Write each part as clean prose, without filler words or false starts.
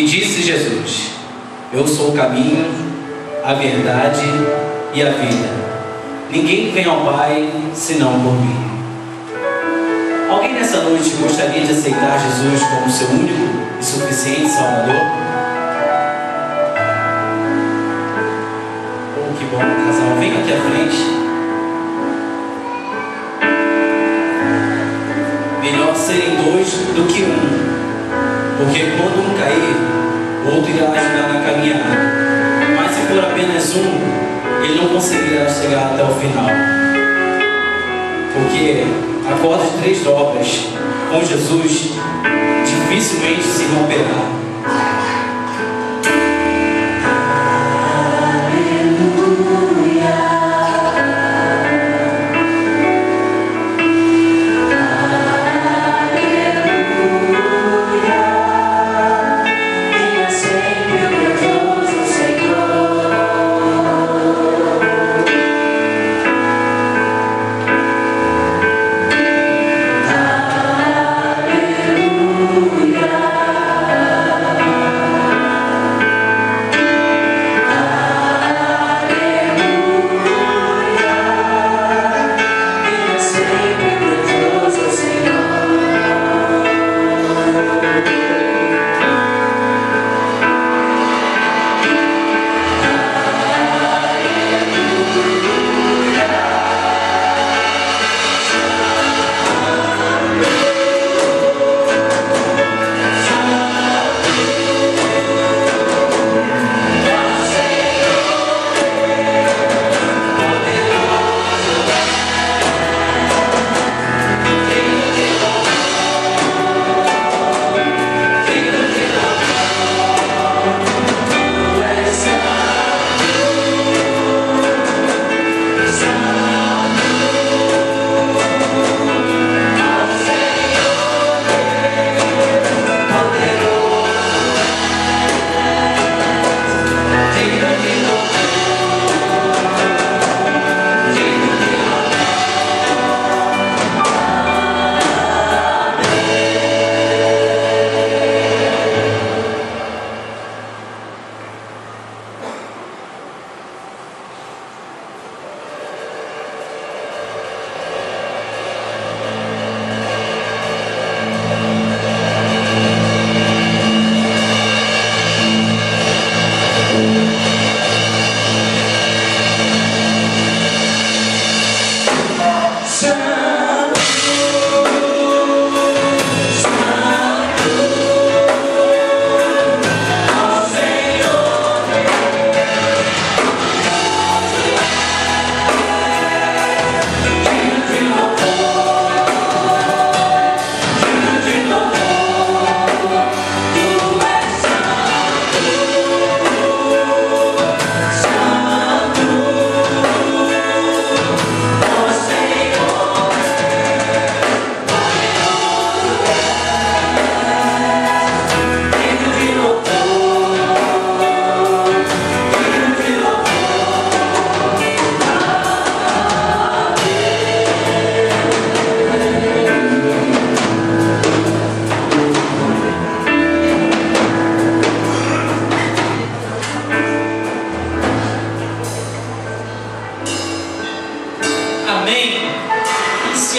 E disse Jesus: eu sou o caminho, a verdade e a vida. Ninguém vem ao Pai senão por mim. Alguém nessa noite gostaria de aceitar Jesus como seu único e suficiente Salvador? Oh, que bom, casal. Vem aqui à frente. Melhor serem dois do que um. Porque quando um cair, o outro irá ajudar na caminhada. Mas se for apenas um, ele não conseguirá chegar até o final. Porque a corda de 3 dobras com Jesus dificilmente se romperá.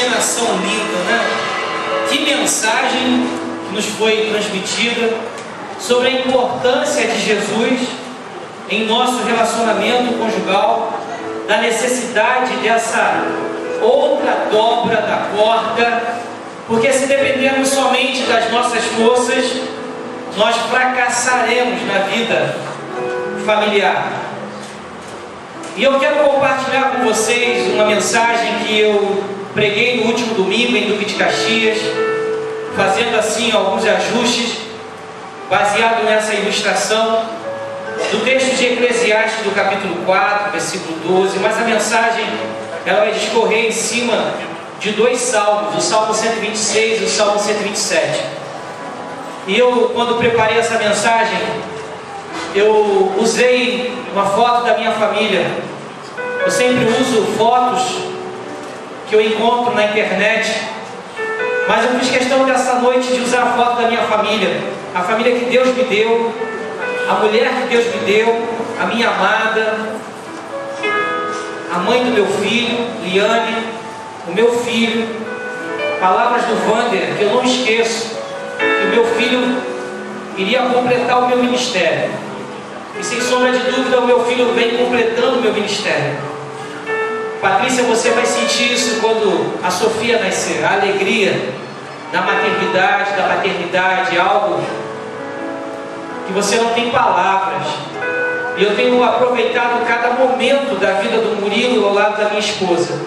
encenação linda, né? Que mensagem nos foi transmitida sobre a importância de Jesus em nosso relacionamento conjugal, da necessidade dessa outra dobra da corda, porque se dependermos somente das nossas forças, nós fracassaremos na vida familiar. E eu quero compartilhar com vocês uma mensagem que eu preguei no último domingo em Duque de Caxias, fazendo assim alguns ajustes, baseado nessa ilustração do texto de Eclesiastes do capítulo 4, versículo 12, mas a mensagem ela vai discorrer em cima de dois salmos, o Salmo 126 e o Salmo 127. E eu, quando preparei essa mensagem, eu usei uma foto da minha família. Eu sempre uso fotos que eu encontro na internet Mas eu fiz questão dessa noite de usar a foto da minha família, a família que Deus me deu, a mulher que Deus me deu, a minha amada, a mãe do meu filho, Liane, o meu filho, palavras do Wander, que eu não esqueço, que o meu filho iria completar o meu ministério. E sem sombra de dúvida, o meu filho vem completando o meu ministério. Patrícia, você vai sentir isso quando a Sofia nascer, a alegria da maternidade, da paternidade, algo que você não tem palavras. E eu tenho aproveitado cada momento da vida do Murilo ao lado da minha esposa,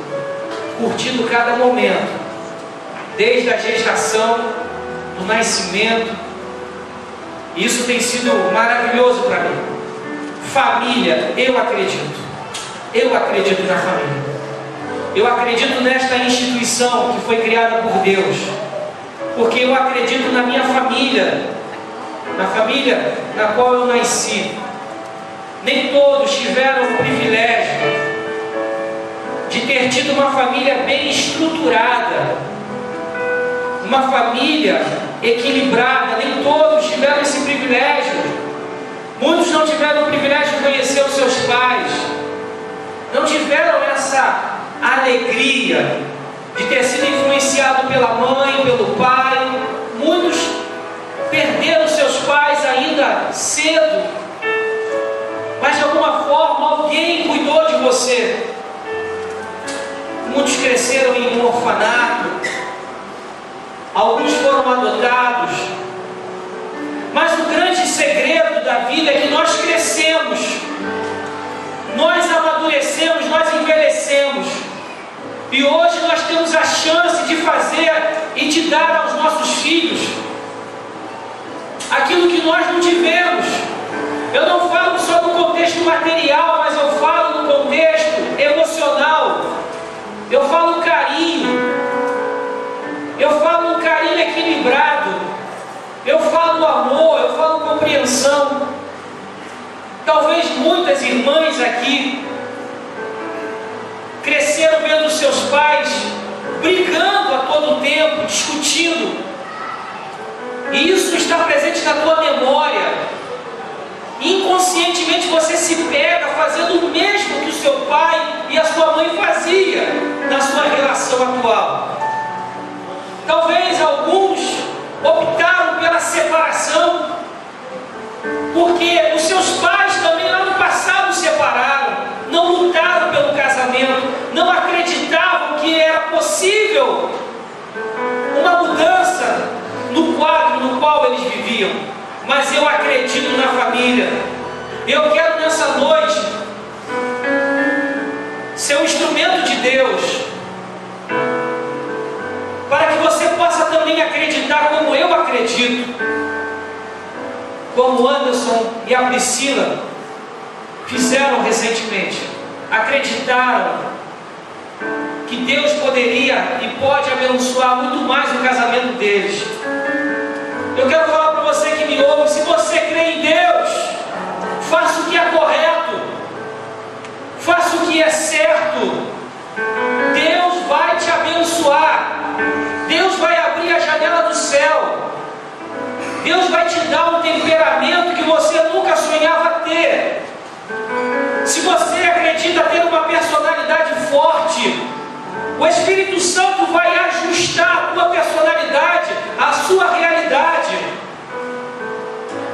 curtindo cada momento, desde a gestação, do nascimento. E isso tem sido maravilhoso para mim. Família, eu acredito na família. Eu acredito nesta instituição que foi criada por Deus, porque eu acredito na minha família, na família na qual eu nasci. Nem todos tiveram o privilégio de ter tido uma família bem estruturada, uma família equilibrada. Nem todos tiveram esse privilégio. Muitos não tiveram o privilégio de conhecer os seus pais, não tiveram essa alegria de ter sido influenciado pela mãe, pelo pai. Muitos perderam seus pais ainda cedo, mas de alguma forma alguém cuidou de você. Muitos cresceram em um orfanato, alguns foram adotados, mas o grande segredo da vida é que nós crescemos, nós amadurecemos, nós envelhecemos, e hoje nós temos a chance de fazer e de dar aos nossos filhos aquilo que nós não tivemos. Eu não falo só no contexto material, mas eu falo no contexto emocional. Eu falo carinho, eu falo um carinho equilibrado, eu falo amor, eu falo compreensão. Talvez muitas irmãs aqui cresceram vendo seus pais brigando a todo tempo, discutindo, e isso está presente na tua memória. Inconscientemente você se pega fazendo o mesmo que o seu pai e a sua mãe fazia na sua relação atual. Talvez alguns optaram pela separação porque os seus pais também lá no passado separaram, não lutaram pelo casamento, não acreditavam que era possível uma mudança no quadro no qual eles viviam. Mas eu acredito na família. Eu quero nessa noite ser um instrumento de Deus, para que você possa também acreditar como eu acredito, como o Anderson e a Priscila fizeram recentemente. Acreditaram que Deus poderia e pode abençoar muito mais o casamento deles. Eu quero falar para você que me ouve: se você crê em Deus, faça o que é correto, faça o que é certo. Deus vai te abençoar, Deus vai abrir a janela do céu, Deus vai te dar um temperamento que você nunca sonhava ter. Se você acredita ter uma personalidade forte, o Espírito Santo vai ajustar a tua personalidade à sua realidade.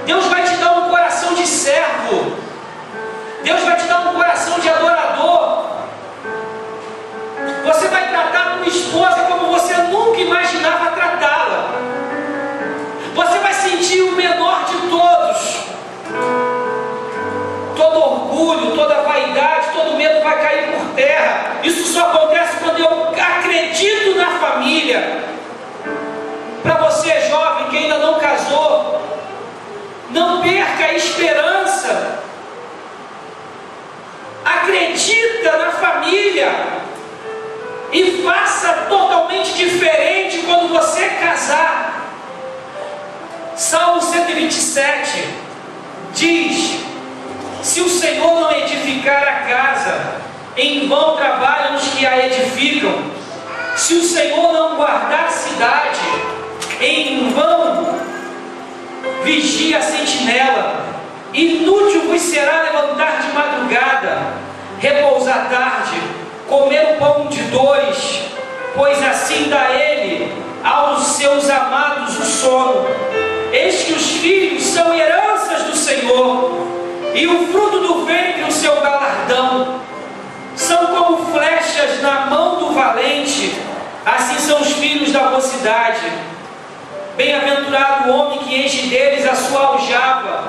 Deus vai te dar um coração de servo, Deus vai te dar um coração de adorador. Você vai tratar uma esposa como você nunca imaginava tratá-la. Você vai sentir o menor de todos. Todo orgulho, toda vaidade, todo medo vai cair por terra. Isso só acontece quando eu acredito na família. Para você jovem que ainda não casou, não perca a esperança. Acredita na família e faça totalmente diferente quando você casar. Salmo 127 diz: se o Senhor não edificar a casa, em vão trabalham os que a edificam. Se o Senhor não guardar a cidade, em vão vigia a sentinela. Inútil vos será levantar de madrugada, repousar tarde, comer o pão de dores, pois assim dá ele aos seus amados o sono. Eis que os filhos são heranças do Senhor, e o fruto do ventre o seu galardão. São como flechas na mão do valente, assim são os filhos da mocidade. Bem-aventurado o homem que enche deles a sua aljava,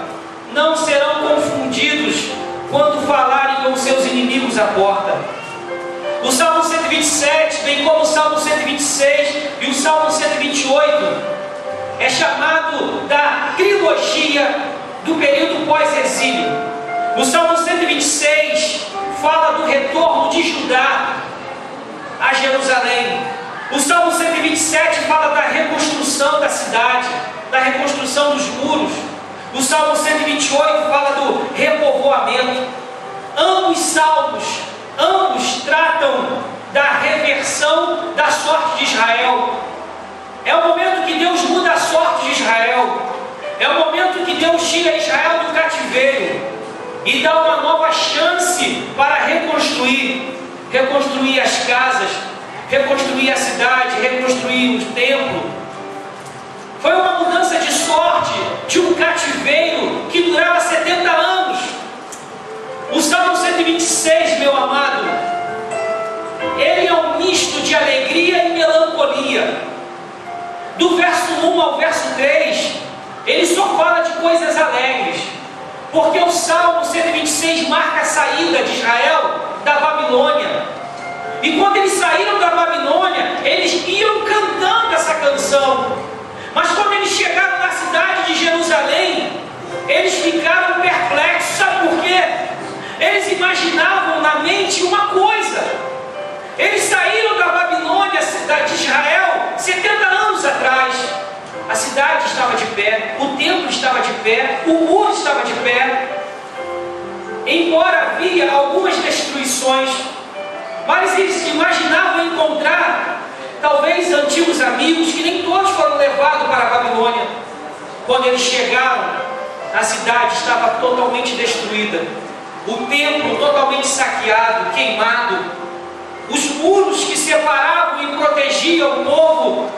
não serão confundidos quando falarem com seus inimigos à porta. O Salmo 127, bem como o Salmo 126 e o Salmo 128, é chamado da trilogia do período pós-exílio. O Salmo 126 fala do retorno de Judá a Jerusalém. O Salmo 127 fala da reconstrução da cidade, da reconstrução dos muros. O Salmo 128 fala do repovoamento. Ambos salmos, ambos tratam da reversão da sorte de Israel. É o momento que Deus muda a sorte de Israel. É o momento que Deus tira Israel do cativeiro e dá uma nova chance para reconstruir as casas, reconstruir a cidade, reconstruir o templo. Foi uma mudança de sorte de um cativeiro que durava 70 anos. O Salmo 126, meu amado, ele é um misto de alegria e melancolia. Do verso 1 ao verso 3, ele só fala de coisas alegres, porque o Salmo 126 marca a saída de Israel da Babilônia. E quando eles saíram da Babilônia, eles iam cantando essa canção. Mas quando eles chegaram na cidade de Jerusalém, eles ficaram perplexos. Sabe por quê? Eles imaginavam na mente uma coisa. Eles saíram da Babilônia, cidade de Israel, 70 anos atrás. A cidade estava de pé, o templo estava de pé, o muro estava de pé. Embora havia algumas destruições, mas eles imaginavam encontrar talvez antigos amigos, que nem todos foram levados para a Babilônia. Quando eles chegaram, a cidade estava totalmente destruída, o templo totalmente saqueado, queimado, os muros que separavam e protegiam o povo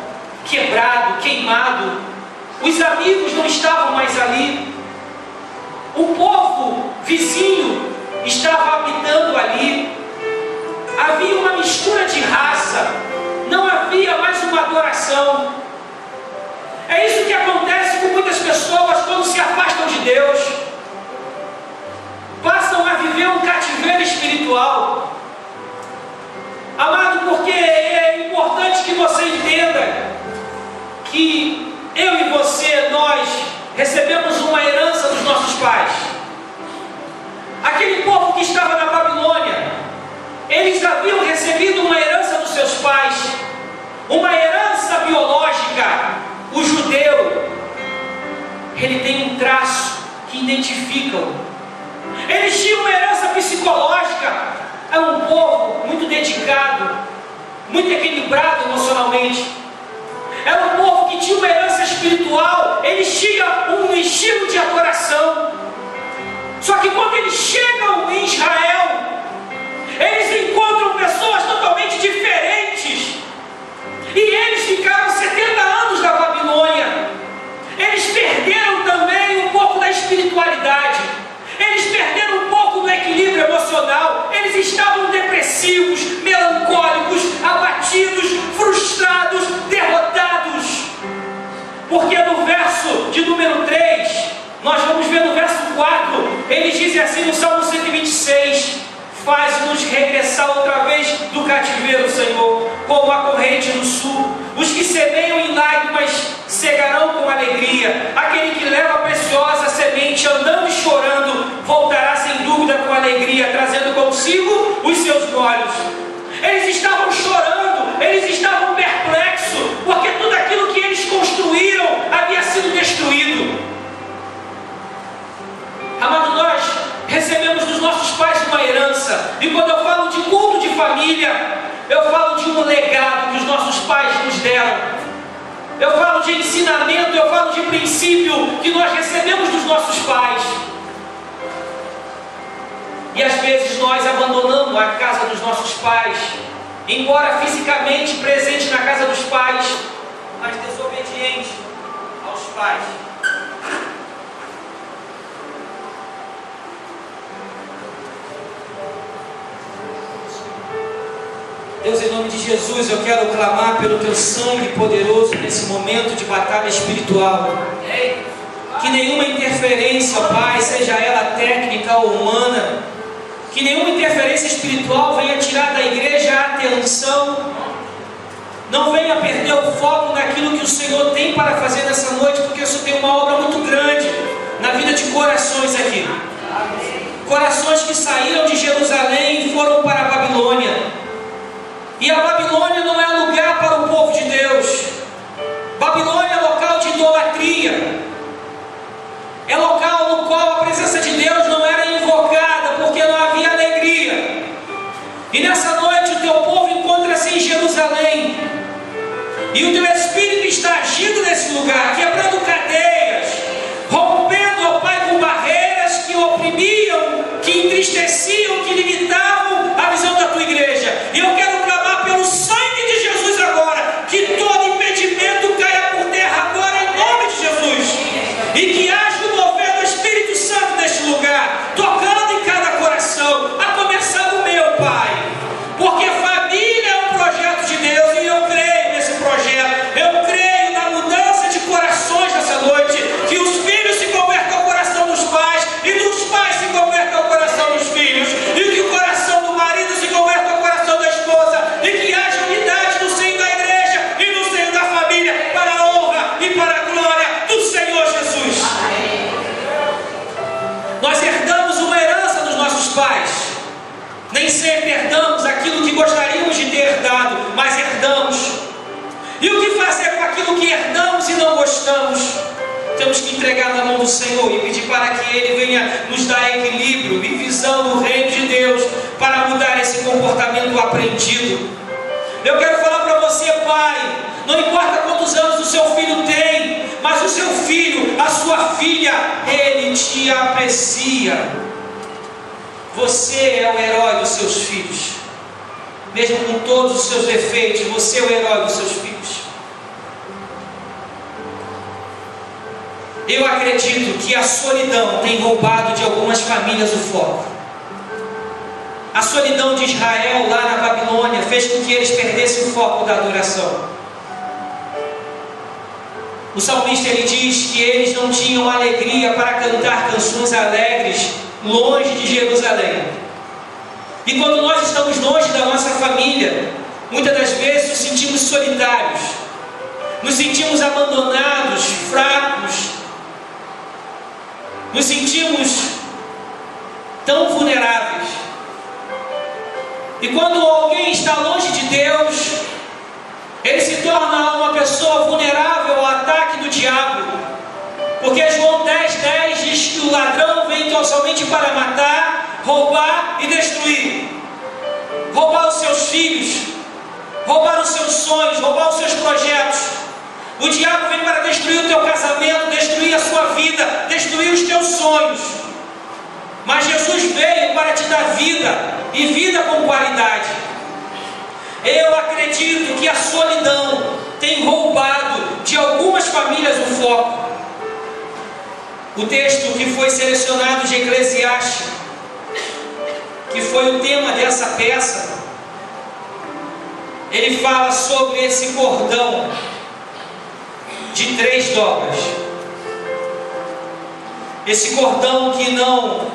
quebrado, queimado. Os amigos não estavam mais ali. O povo vizinho estava habitando ali. Havia uma mistura de raça. Não havia mais uma adoração. É isso que acontece com muitas pessoas quando se afastam de Deus. Passam a viver um cativeiro espiritual. Amado, porque é importante que você entenda que eu e você, nós recebemos uma herança dos nossos pais. Aquele povo que estava na Babilônia, eles haviam recebido uma herança dos seus pais, uma herança biológica. O judeu, ele tem um traço que identifica-o. Eles tinham uma herança psicológica. É um povo muito dedicado, muito equilibrado emocionalmente. Era um povo que tinha uma herança espiritual. Eles tinham um estilo de adoração. Só que quando eles chegam em Israel, eles encontram pessoas totalmente diferentes. E eles ficaram 70 anos na Babilônia. Eles perderam também um pouco da espiritualidade. Eles perderam um pouco do equilíbrio emocional. Eles estavam depressivos, melancólicos, abatidos, frustrados, derrotados. Porque no verso de número 3, nós vamos ver no verso 4, eles dizem assim no Salmo 126: faz-nos regressar outra vez do cativeiro, Senhor, como a corrente do sul. Os que semeiam em lágrimas cegarão com alegria. Aquele que leva a preciosa semente andando e chorando voltará sem dúvida com alegria, trazendo consigo os seus molhos. Eles estavam chorando, eles estavam perplexos, porque tudo aquilo que eles construíram havia sido destruído. Amado, nós recebemos dos nossos pais uma herança. E quando eu falo de culto de família, Eu falo de um legado que os nossos pais nos deram. Eu falo de ensinamento, eu falo de princípio que nós recebemos dos nossos pais. E às vezes nós abandonamos a casa dos nossos pais, embora fisicamente presente na casa dos pais, mas desobediente aos pais. Deus, em nome de Jesus, eu quero clamar pelo Teu sangue poderoso nesse momento de batalha espiritual. Que nenhuma interferência, Pai, seja ela técnica ou humana, que nenhuma interferência espiritual venha tirar da igreja a atenção, não venha perder o foco naquilo que o Senhor tem para fazer nessa noite, porque o Senhor tem uma obra muito grande na vida de corações aqui. Corações que saíram de Jerusalém e foram para a Babilônia. E a Babilônia não é lugar para o povo de Deus. Babilônia é local de idolatria. É local no qual a presença de Deus não era invocada, porque não havia alegria. E nessa noite o teu povo encontra-se em Jerusalém. E o teu Espírito está agindo nesse lugar, quebrando cadeias, rompendo, ó Pai, com barreiras que oprimiam, que entristeciam, que limitavam a visão da tua igreja. E eu quero clamar pelo sangue de Jesus agora, que todo impedimento caia por terra agora em nome de Jesus. E que haja o mover do Espírito Santo neste lugar, tocando em cada coração, a começar do meu, Pai. Porque família é um projeto de Deus e eu creio nesse projeto. Eu creio na mudança de corações nessa noite, que os filhos se convertam ao coração dos pais e dos pais se convertam ao coração dos filhos, e que o coração do marido se converta ao coração da esposa, e que haja unidade no seio da igreja e no seio da família, para a honra e para a glória do Senhor Jesus. Nós herdamos uma herança dos nossos pais. Nem sempre herdamos aquilo que gostaríamos de ter herdado, mas herdamos. E o que fazer com aquilo que herdamos e não gostamos? Temos que entregar na mão do Senhor e pedir para que Ele venha nos dar equilíbrio e visão do reino de Deus, para mudar esse comportamento aprendido. Eu quero falar para você, pai, não importa quantos anos o seu filho tem, mas o seu filho, a sua filha, ele te aprecia. Você é o herói dos seus filhos. Mesmo com todos os seus defeitos, você é o herói dos seus filhos. Eu acredito que a solidão tem roubado de algumas famílias o foco. A solidão de Israel lá na Babilônia fez com que eles perdessem o foco da adoração. O salmista ele diz que eles não tinham alegria para cantar canções alegres longe de Jerusalém. E quando nós estamos longe da nossa família, muitas das vezes nos sentimos solitários, nos sentimos abandonados, fracos, nos sentimos tão vulneráveis. E quando alguém está longe de Deus, ele se torna uma pessoa vulnerável ao ataque do diabo. Porque João 10:10 diz que o ladrão vem tão somente para matar, roubar e destruir. Roubar os seus filhos, roubar os seus sonhos, roubar os seus projetos. O diabo vem para destruir o teu casamento, destruir a sua vida, destruir os teus sonhos. Mas Jesus veio para te dar vida, e vida com qualidade. Eu acredito que a solidão tem roubado de algumas famílias o foco. O texto que foi selecionado de Eclesiastes, que foi o tema dessa peça, ele fala sobre esse cordão de 3 dobras. Esse cordão que não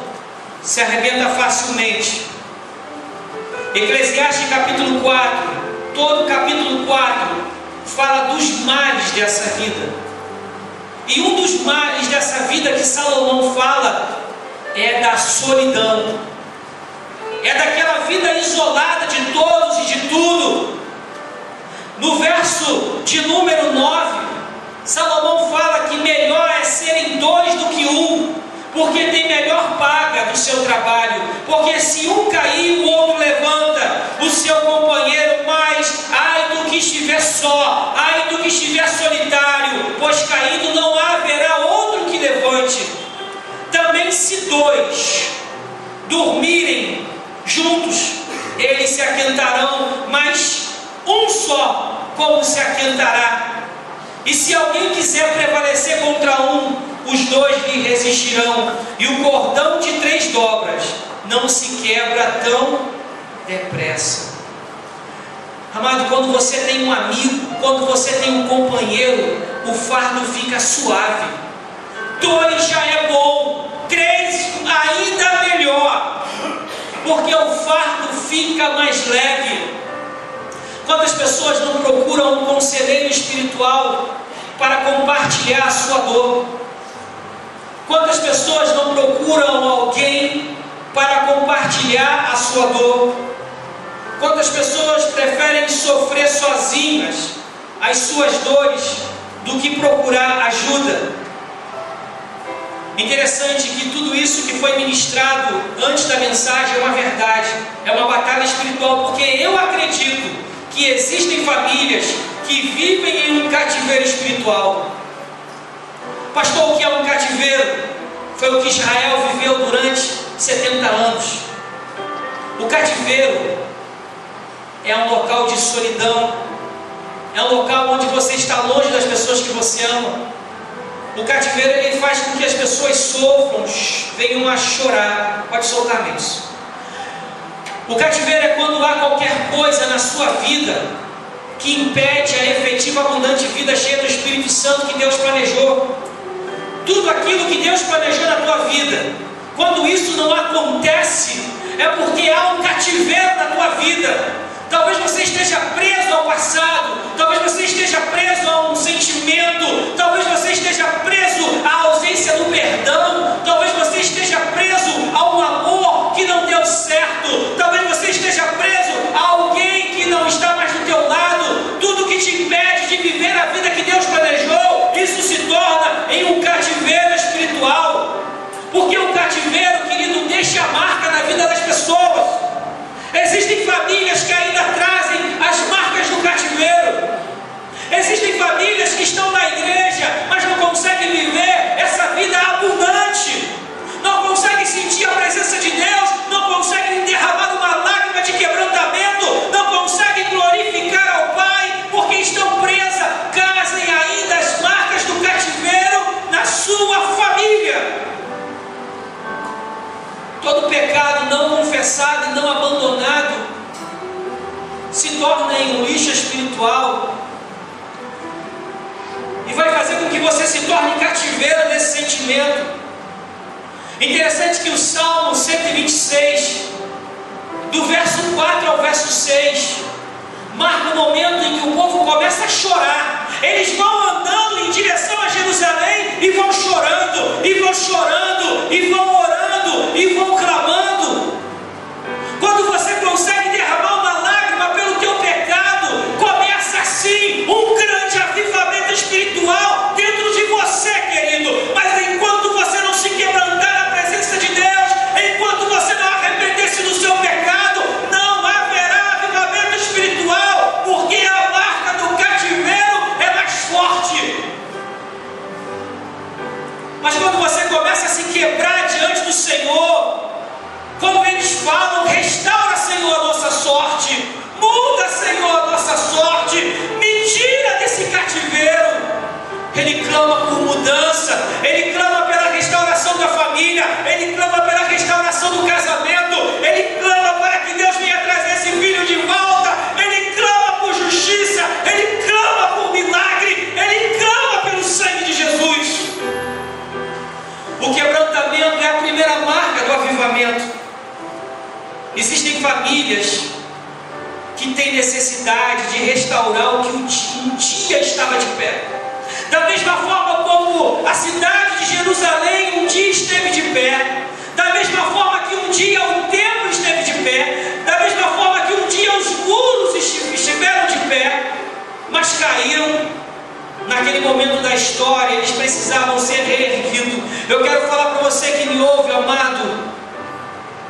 se arrebenta facilmente. Eclesiastes capítulo 4, todo o capítulo 4 fala dos males dessa vida. E um dos males dessa vida que Salomão fala é da solidão. É daquela vida isolada de todos e de tudo. No verso de número 9, Salomão fala que melhor é serem 2 do que 1, porque tem melhor paga do seu trabalho. Porque se um cair, o outro levanta, o seu companheiro se aquentará. E se alguém quiser prevalecer contra um, os dois lhe resistirão. E o cordão de 3 dobras não se quebra tão depressa. Amado, quando você tem um amigo, quando você tem um companheiro, o fardo fica suave. 2 já é bom, 3 ainda melhor, porque o fardo fica mais leve. Quantas pessoas não procuram um conselheiro espiritual para compartilhar a sua dor? Quantas pessoas não procuram alguém para compartilhar a sua dor? Quantas pessoas preferem sofrer sozinhas as suas dores do que procurar ajuda? Interessante que tudo isso que foi ministrado antes da mensagem é uma verdade, é uma batalha espiritual, porque eu acredito que existem famílias que vivem em um cativeiro espiritual. Pastor, o que é um cativeiro? Foi o que Israel viveu durante 70 anos. O cativeiro é um local de solidão, é um local onde você está longe das pessoas que você ama. O cativeiro ele faz com que as pessoas sofram, venham a chorar. Pode soltar mesmo. O cativeiro é quando há qualquer coisa na sua vida que impede a efetiva, abundante vida cheia do Espírito Santo que Deus planejou. Tudo aquilo que Deus planejou na tua vida, quando isso não acontece, é porque há um cativeiro na tua vida. Talvez você esteja preso ao passado, talvez você esteja preso a um sentimento, talvez você esteja preso à ausência do perdão, talvez você esteja preso a um amor que não deu certo, talvez você esteja preso a alguém que não está mais do teu lado. Tudo que te impede de viver a vida que Deus planejou, isso se torna em um cativeiro espiritual, porque o cativeiro, querido, deixa a marca na vida das pessoas. Existem famílias que ainda trazem as marcas do cativeiro. Existem famílias que estão na igreja, mas não conseguem viver essa vida abundante. Não conseguem sentir a presença de Deus, não conseguem derramar uma lágrima de quebrantamento, não conseguem glorificar ao Pai, porque estão presas, trazem ainda as marcas do cativeiro na sua família. Todo pecado não confessado e não abandonado se torna em um lixo espiritual e vai fazer com que você se torne cativeiro desse sentimento. Interessante que o Salmo 126, do verso 4 ao verso 6, marca o momento em que o povo começa a chorar. Eles vão andando em direção a Jerusalém e vão chorando, e vão chorando, e vão orando, e vão clamando. Quando você consegue derramar uma lágrima pelo teu pecado, começa assim um grande avivamento espiritual dentro de você, querido. Mas enquanto você não se quebrantar na presença de Deus, enquanto você não arrepender-se do seu pecado, não haverá avivamento espiritual, porque a marca do cativeiro é mais forte. Mas quando você começa a se quebrar diante do Senhor, como eles falam, restaura, Senhor, a nossa sorte, muda, Senhor, a nossa sorte, me tira desse cativeiro. Ele clama por mudança, ele clama pela restauração da família, ele clama pela restauração do casamento, ele clama para que Deus venha trazer esse filho de volta, ele clama por justiça, ele clama por milagre, ele clama pelo sangue de Jesus. O quebrantamento é a primeira marca do avivamento. Existem famílias que têm necessidade de restaurar o que um dia estava de pé. Da mesma forma como a cidade de Jerusalém um dia esteve de pé, da mesma forma que um dia o templo esteve de pé, da mesma forma que um dia os muros estiveram de pé, mas caíram. Naquele momento da história, eles precisavam ser reerguidos. Eu quero falar para você que me ouve, amado,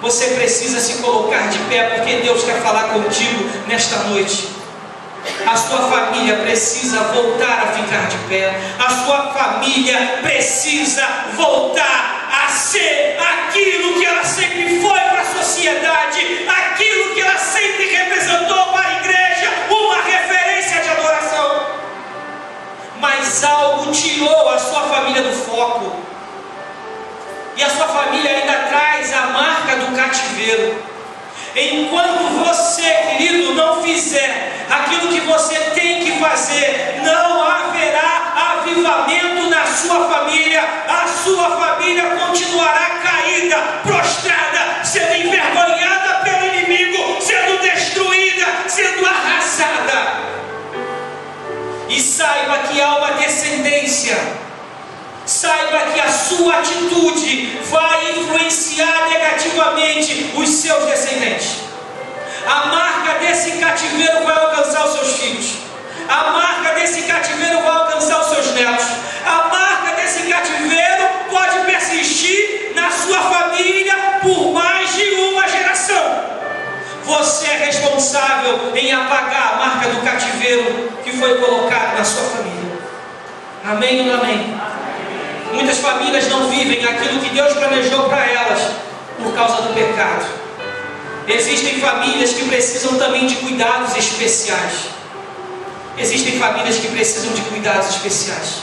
você precisa se colocar de pé, porque Deus quer falar contigo nesta noite. A sua família precisa voltar a ficar de pé. A sua família precisa voltar a ser aquilo que ela sempre foi para a sociedade, aquilo que ela sempre representou para a igreja, uma referência de adoração. tirou a sua família do foco. E a sua família ainda traz a marca do cativeiro. Enquanto você, querido, não fizer aquilo que você tem que fazer, não haverá avivamento na sua família. A sua família continuará caída, prostrada, sendo envergonhada pelo inimigo, sendo destruída, sendo arrasada. E saiba que há uma descendência. Saiba que a sua atitude vai influenciar negativamente os seus descendentes. A marca desse cativeiro vai alcançar os seus filhos. A marca desse cativeiro vai alcançar os seus netos. A marca desse cativeiro pode persistir na sua família por mais de uma geração. Você é responsável em apagar a marca do cativeiro que foi colocada na sua família. Amém ou não amém? Muitas famílias não vivem aquilo que Deus planejou para elas por causa do pecado. Existem famílias que precisam também de cuidados especiais. Existem famílias que precisam de cuidados especiais.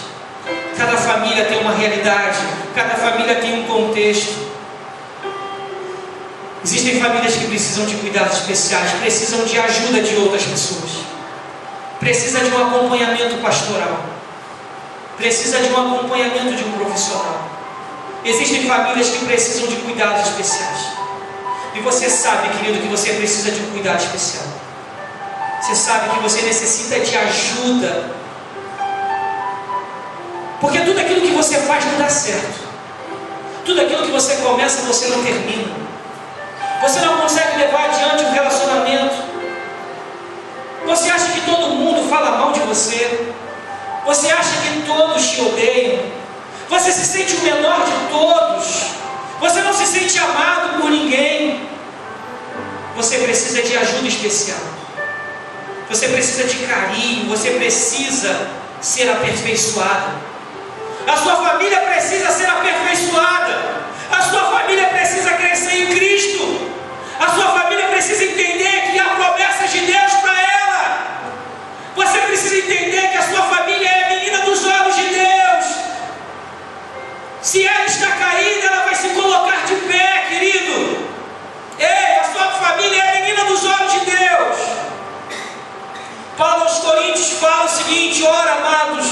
Cada família tem uma realidade, cada família tem um contexto. Existem famílias que precisam de cuidados especiais, precisam de ajuda de outras pessoas. Precisa de um acompanhamento pastoral. Precisa de um acompanhamento de um profissional. Existem famílias que precisam de cuidados especiais. E você sabe, querido, que você precisa de um cuidado especial. Você sabe que você necessita de ajuda. Porque tudo aquilo que você faz não dá certo. Tudo aquilo que você começa, você não termina. Você não consegue levar adiante um relacionamento. Você acha que todo mundo fala mal de você. Você acha que todos te odeiam. Você se sente o menor de todos. Você não se sente amado por ninguém. Você precisa de ajuda especial. Você precisa de carinho. Você precisa ser aperfeiçoado. A sua família precisa ser aperfeiçoada. A sua família precisa crescer em Cristo. A sua família precisa entender que há promessas de Deus para ela. Você precisa entender que a sua família é a menina dos olhos de Deus. Se ela está caída, ela vai se colocar de pé, querido. Ei, a sua família é a menina dos olhos de Deus. Paulo aos Coríntios fala o seguinte: ora, amados,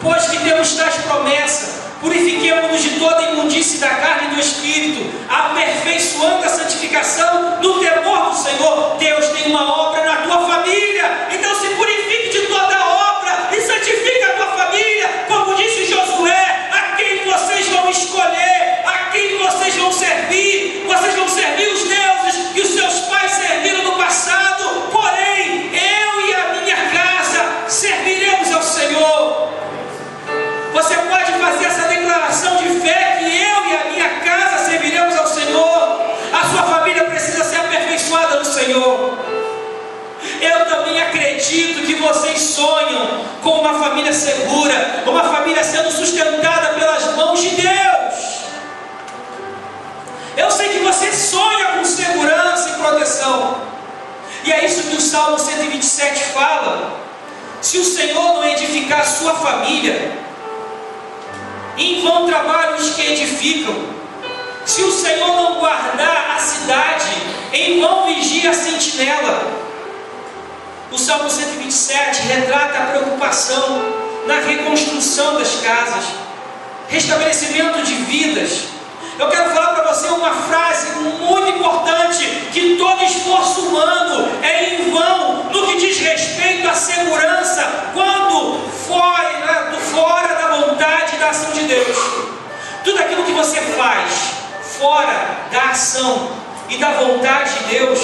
pois que temos tais promessas, purifiquemo-nos de toda imundície da carne e do espírito, aperfeiçoando a santificação no temor do Senhor. Deus tem uma obra na tua família, então se purifique de toda a obra e santifique a tua família, como disse Josué: a quem vocês vão escolher, a quem vocês vão servir. Vocês vão servir os deuses que os seus pais serviram no passado, porém eu e a minha casa serviremos ao Senhor. Você pode fazer essa declaração de fé que eu e a minha casa serviremos ao Senhor. A sua família precisa ser aperfeiçoada no Senhor. Eu também acredito que vocês sonham com uma família segura, uma família sendo sustentada pelas mãos de Deus. Eu sei que você sonha com segurança e proteção. E é isso que o Salmo 127 fala. Se o Senhor não edificar a sua família, em vão trabalham os que edificam. Se o Senhor não guardar a cidade, em vão vigia a sentinela. O Salmo 127 retrata a preocupação na reconstrução das casas, restabelecimento de vidas. Eu quero falar para você uma frase muito importante: que todo esforço humano é em vão no que diz respeito à segurança, quando fora da vontade e da ação de Deus. Tudo aquilo que você faz fora da ação e da vontade de Deus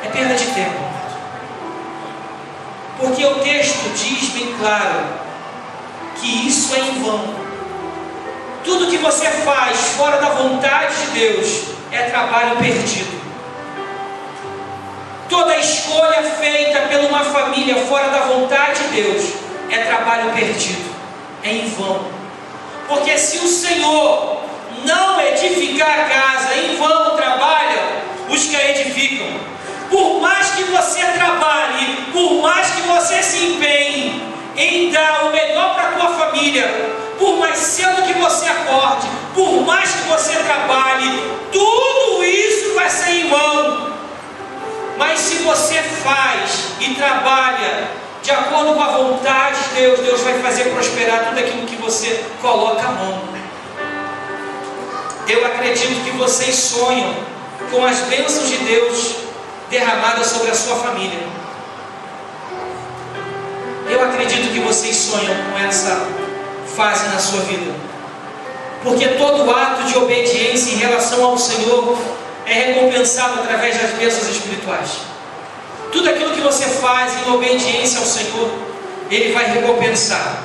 é perda de tempo. Porque o texto diz bem claro que isso é em vão. Tudo que você faz fora da vontade de Deus é trabalho perdido. Toda escolha feita por uma família fora da vontade de Deus é trabalho perdido, é em vão. Porque se o Senhor não edificar a casa, em vão trabalham os que a edificam. Por mais que você trabalhe, por mais que você se empenhe, em dar o melhor para a tua família, por mais cedo que você acorde, por mais que você trabalhe, tudo isso vai ser em vão. Mas se você faz e trabalha de acordo com a vontade de Deus, Deus vai fazer prosperar tudo aquilo que você coloca a mão. Eu acredito que vocês sonham com as bênçãos de Deus derramadas sobre a sua família. Eu acredito que vocês sonham com essa fase na sua vida, porque todo ato de obediência em relação ao Senhor é recompensado através das bênçãos espirituais. Tudo aquilo que você faz em obediência ao Senhor, Ele vai recompensar,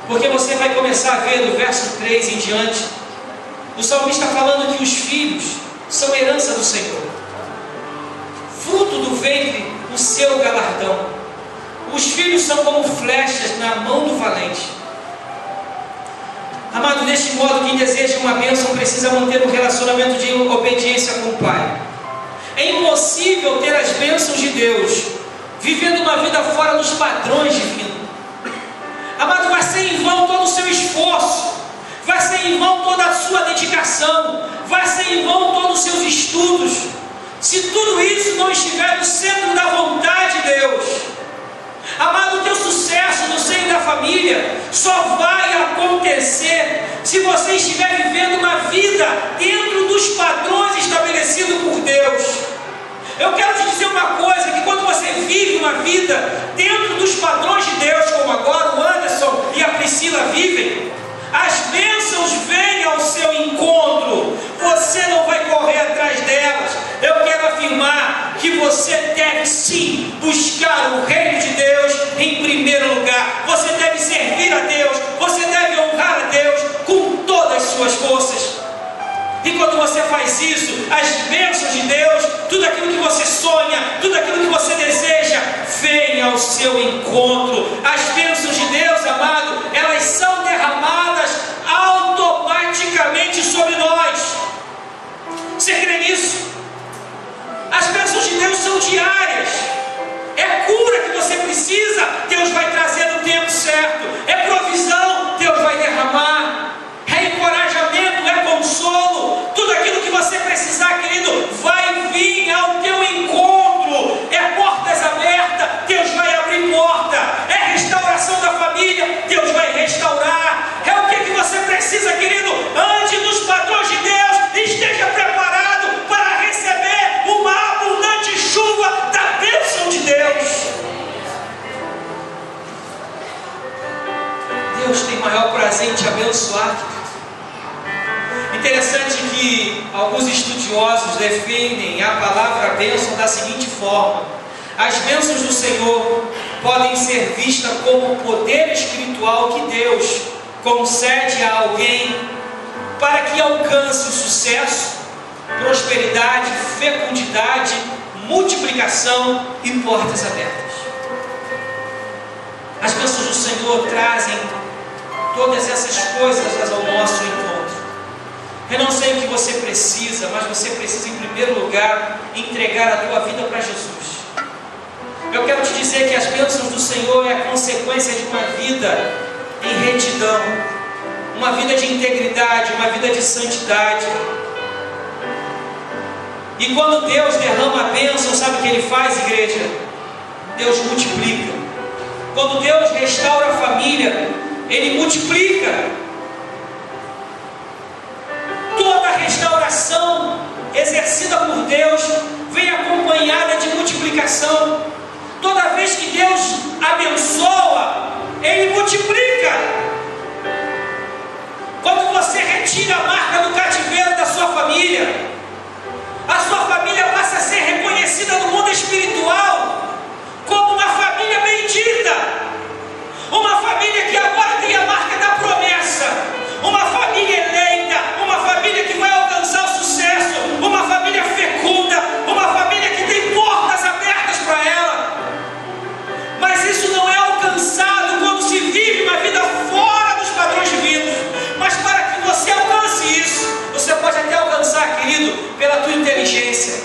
porque você vai começar a ver do verso 3 em diante, o salmista falando que os filhos são herança do Senhor, fruto do ventre, o seu galardão. Os filhos são como flechas na mão do valente. Amado, deste modo, quem deseja uma bênção precisa manter um relacionamento de obediência com o Pai. É impossível ter as bênçãos de Deus vivendo uma vida fora dos padrões divinos. Amado, vai ser em vão todo o seu esforço, vai ser em vão toda a sua dedicação, vai ser em vão todos os seus estudos, se tudo isso não estiver no centro da vontade de Deus. Amado, o teu sucesso no seio da família só vai acontecer se você estiver vivendo uma vida dentro dos padrões estabelecidos por Deus. Eu quero te dizer uma coisa, que quando você vive uma vida dentro dos padrões de Deus, como agora o Anderson e a Priscila vivem, as bênçãos vêm ao seu encontro, você não vai correr atrás delas. Eu quero afirmar que você deve sim buscar o reino de Deus em primeiro lugar. Você deve servir a Deus, você deve honrar a Deus com todas as suas forças. E quando você faz isso, as bênçãos de Deus, tudo aquilo que você sonha, tudo aquilo que você deseja, vem ao seu encontro. As bênçãos de Deus, amado, elas são derramadas automaticamente sobre nós. Você crê nisso? As bênçãos de Deus são diárias. É cura que você precisa, Deus vai trazer no tempo certo. É provisão, Deus vai derramar. É encorajamento, é consolo. Tudo aquilo que você precisar, querido, vai vir ao teu encontro. É portas abertas, Deus vai abrir porta. É restauração da família, Deus vai restaurar. É o que você precisa, querido? Ande nos padrões de Deus e esteja preparado para receber uma abundante chuva da bênção de Deus. Deus tem maior prazer em te abençoar. Interessante que alguns estudiosos defendem a palavra bênção da seguinte forma: as bênçãos do Senhor podem ser vistas como poder espiritual que Deus concede a alguém para que alcance o sucesso, prosperidade, fecundidade, multiplicação e portas abertas. As bênçãos do Senhor trazem todas essas coisas ao nosso encontro. Eu não sei o que você precisa, mas você precisa em primeiro lugar entregar a tua vida para Jesus. Eu quero te dizer que as bênçãos do Senhor é a consequência de uma vida em retidão, uma vida de integridade, uma vida de santidade. E quando Deus derrama a bênção, sabe o que Ele faz, igreja? Deus multiplica. Quando Deus restaura a família, Ele multiplica. Toda restauração exercida por Deus vem acompanhada de multiplicação. Toda vez que Deus abençoa, Ele multiplica. Quando você retira a marca do cativeiro da sua família, a sua família passa a ser reconhecida no mundo espiritual como uma família bendita, uma família que agora tem a marca da promessa, uma família eleita, uma família que vai alcançar o sucesso, uma família fecunda, uma família que tem portas abertas para ela. Mas isso não é alcançado quando se vive uma vida fora dos padrões divinos. Mas para que você alcance isso, você pode até alcançar, querido, pela tua inteligência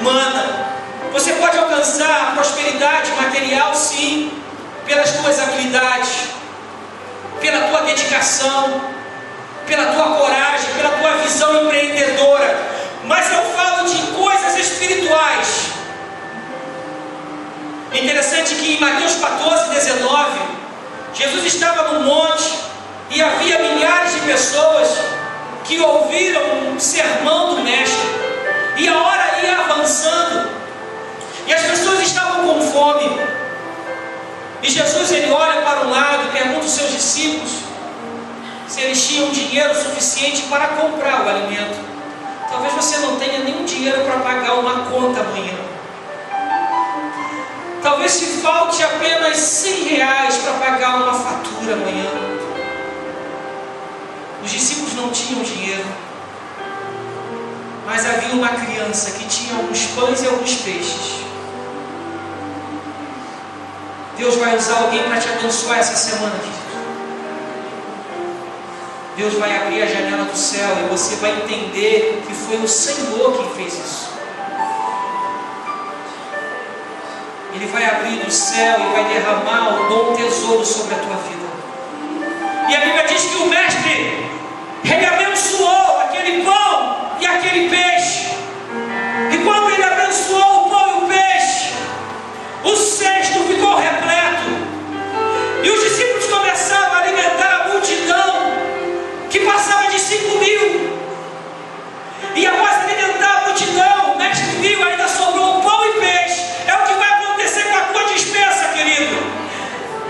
humana. Você pode alcançar a prosperidade material, sim. pelas tuas habilidades, pela tua dedicação, pela tua coragem, pela tua visão empreendedora, mas eu falo de coisas espirituais. Interessante que em Mateus 14, 19, Jesus estava no monte e havia milhares de pessoas que ouviram um sermão do Mestre, e a hora ia avançando, e as pessoas estavam com fome, e Jesus ele olha para um lado e pergunta aos seus discípulos se eles tinham dinheiro suficiente para comprar o alimento. Talvez você não tenha nenhum dinheiro para pagar uma conta amanhã. Talvez te falte apenas R$100 para pagar uma fatura amanhã. Os discípulos não tinham dinheiro, mas havia uma criança que tinha alguns pães e alguns peixes. Deus vai usar alguém para te abençoar essa semana, querido. Deus vai abrir a janela do céu e você vai entender que foi o Senhor quem fez isso. Ele vai abrir do céu e vai derramar o bom tesouro sobre a tua vida. E a Bíblia diz que o Mestre, ele abençoou aquele pão e aquele peixe. E quando ele abençoou o pão e o peixe, o cesto ficou repleto. E os discípulos começaram a alimentar a multidão, que passava de 5.000. E após alimentar a multidão, o Mestre viu, ainda sobrou pão e peixe. É o que vai acontecer com a tua dispensa, querido.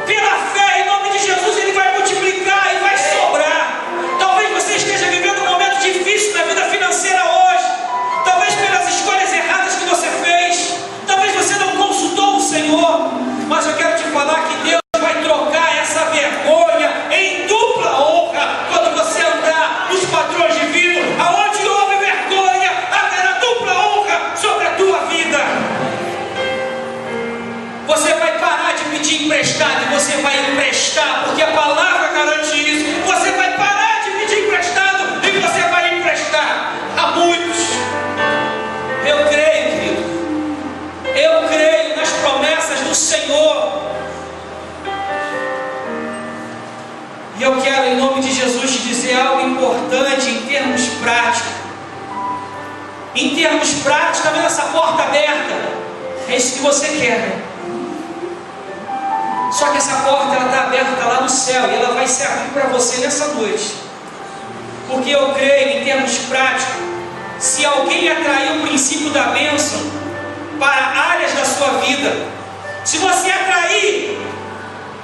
Pela fé, em nome de Jesus, ele vai multiplicar e vai sobrar. Talvez você esteja vivendo um momento difícil na vida financeira hoje. Talvez pelas escolhas erradas que você fez. Talvez você não consultou o Senhor. Mas eu quero te falar que Deus vai trocar essa vergonha em dupla honra quando você andar nos padrões divinos. Aonde houve vergonha, haverá dupla honra sobre a tua vida. Você vai parar de pedir emprestado e você vai emprestar, porque a palavra garante isso. Você vai parar de pedir emprestado e você vai emprestar a muitos. Eu creio, querido. Eu creio nas promessas do Senhor. E eu quero, em nome de Jesus, te dizer algo importante em termos práticos. Em termos práticos, está vendo essa porta aberta? É isso que você quer. Só que essa porta ela está aberta, está lá no céu, e ela vai se abrir para você nessa noite. Porque eu creio, em termos práticos, se alguém atrair o princípio da bênção para áreas da sua vida, se você atrair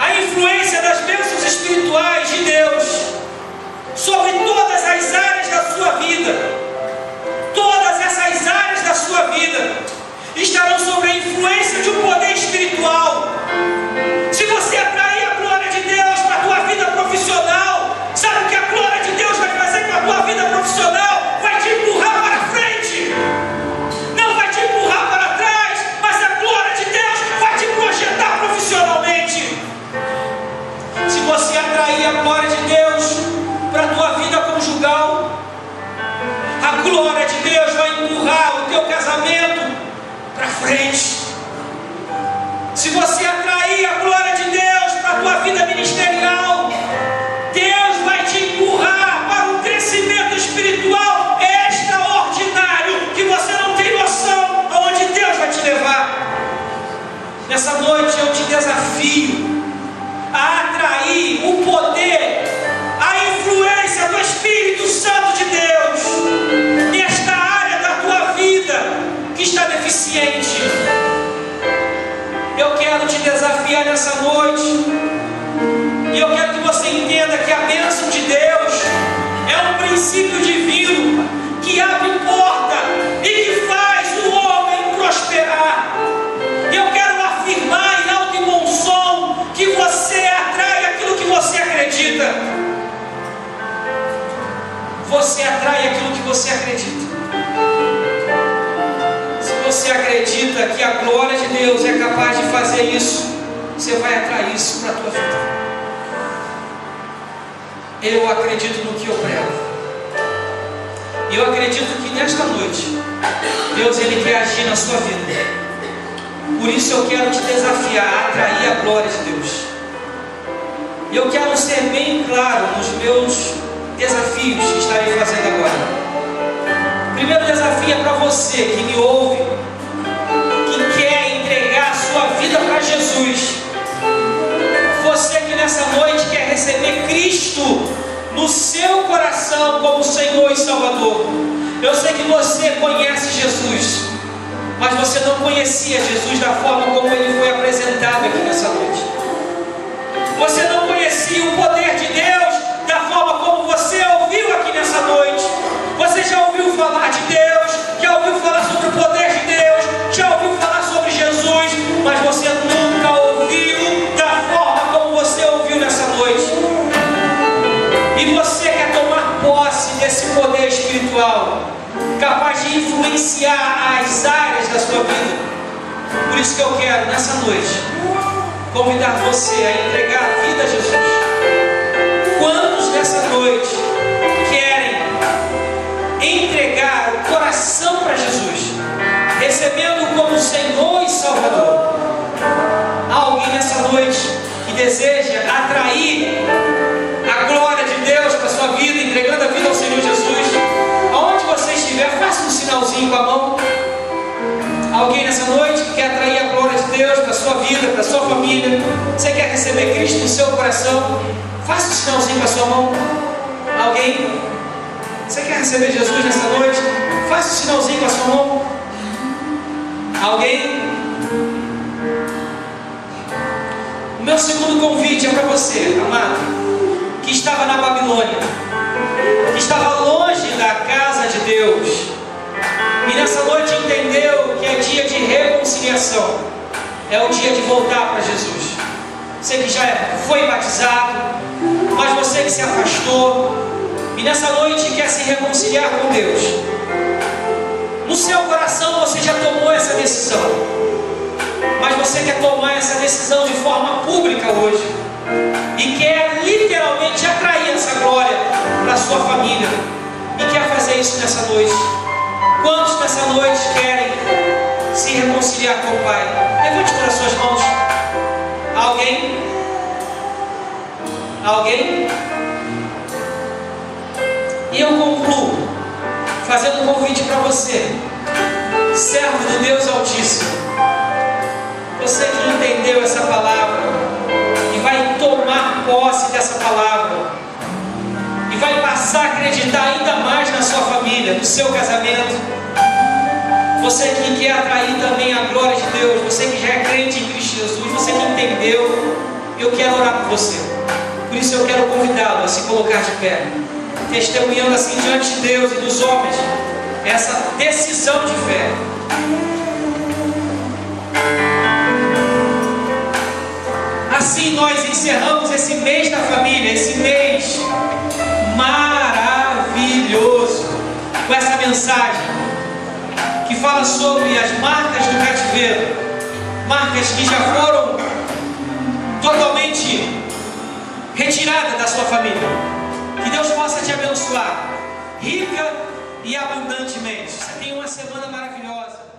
a influência das bênçãos espirituais de Deus sobre todas as áreas da sua vida, todas essas áreas da sua vida estarão sob a influência de um poder espiritual. Se você atrair a glória de Deus para a tua vida profissional, sabe o que a glória de Deus vai fazer com a tua vida profissional? Vai te empurrar para frente. Não vai te empurrar para trás, mas a glória de Deus vai te projetar profissionalmente. Se você atrair a glória de Deus para a tua vida conjugal, a glória de Deus vai empurrar o teu casamento para frente. Se você atrair a glória de Deus para a tua vida ministerial, Deus vai te empurrar para um crescimento espiritual extraordinário, que você não tem noção aonde Deus vai te levar. Nessa noite eu te desafio a atrair o poder, a influência do Espírito Santo de Deus nesta área da tua vida que está deficiente. Eu quero te desafiar nessa noite, e eu quero que você entenda que a bênção de Deus é um princípio divino que abre porta e que faz o homem prosperar. Eu quero afirmar em alto e bom som que você atrai aquilo que você acredita. Você atrai aquilo que você acredita. Você acredita que a glória de Deus é capaz de fazer isso, você vai atrair isso para a tua vida. Eu acredito no que eu prego. E eu acredito que nesta noite Deus ele quer agir na sua vida. Por isso eu quero te desafiar a atrair a glória de Deus. E eu quero ser bem claro nos meus desafios que estarei fazendo agora. O primeiro desafio é para você que me ouve, que quer entregar a sua vida para Jesus. Você que nessa noite quer receber Cristo no seu coração como Senhor e Salvador. Eu sei que você conhece Jesus, mas você não conhecia Jesus da forma como Ele foi apresentado aqui nessa noite. Você não conhecia o poder de Deus da forma como você ouviu aqui nessa noite. Você já ouviu falar de Deus, já ouviu falar sobre o poder de Deus, já ouviu falar sobre Jesus, mas você nunca ouviu da forma como você ouviu nessa noite. E você quer tomar posse desse poder espiritual, capaz de influenciar as áreas da sua vida. Por isso que eu quero, nessa noite, convidar você a entregar a vida a Jesus. Quantos nessa noite querem entregar o coração para Jesus, recebendo como Senhor e Salvador? Há alguém nessa noite que deseja atrair a glória de Deus para a sua vida, entregando a vida ao Senhor Jesus? Aonde você estiver, faça um sinalzinho com a mão. Alguém nessa noite que quer atrair a glória de Deus para a sua vida, para a sua família? Você quer receber Cristo no seu coração? Faça um sinalzinho com a sua mão. Alguém? Você quer receber Jesus nessa noite? Faça um sinalzinho com a sua mão. Alguém? O meu segundo convite é para você, amado, que estava na Babilônia, que estava longe da casa de Deus, e nessa noite entendeu que é dia de reconciliação, é o dia de voltar para Jesus. Você que já foi batizado, mas você que se afastou, e nessa noite quer se reconciliar com Deus. No seu coração você já tomou essa decisão, mas você quer tomar essa decisão de forma pública hoje, e quer literalmente atrair essa glória para a sua família, e quer fazer isso nessa noite. Quantos nessa noite querem se reconciliar com o Pai? Levante para as suas mãos. Alguém? Alguém? E eu concluo fazendo um convite para você, servo do Deus Altíssimo. Você que entendeu essa palavra e vai tomar posse dessa palavra e vai passar a acreditar ainda mais na sua família, no seu casamento. Você que quer atrair também a glória de Deus, você que já é crente em Cristo Jesus, você que entendeu, eu quero orar por você. Por isso eu quero convidá-lo a se colocar de pé, testemunhando assim diante de Deus e dos homens essa decisão de fé. Assim nós encerramos esse mês da família, esse mês maravilhoso, com essa mensagem que fala sobre as marcas do cativeiro, marcas que já foram totalmente retiradas da sua família. Que Deus possa te abençoar rica e abundantemente. Você tenha uma semana maravilhosa.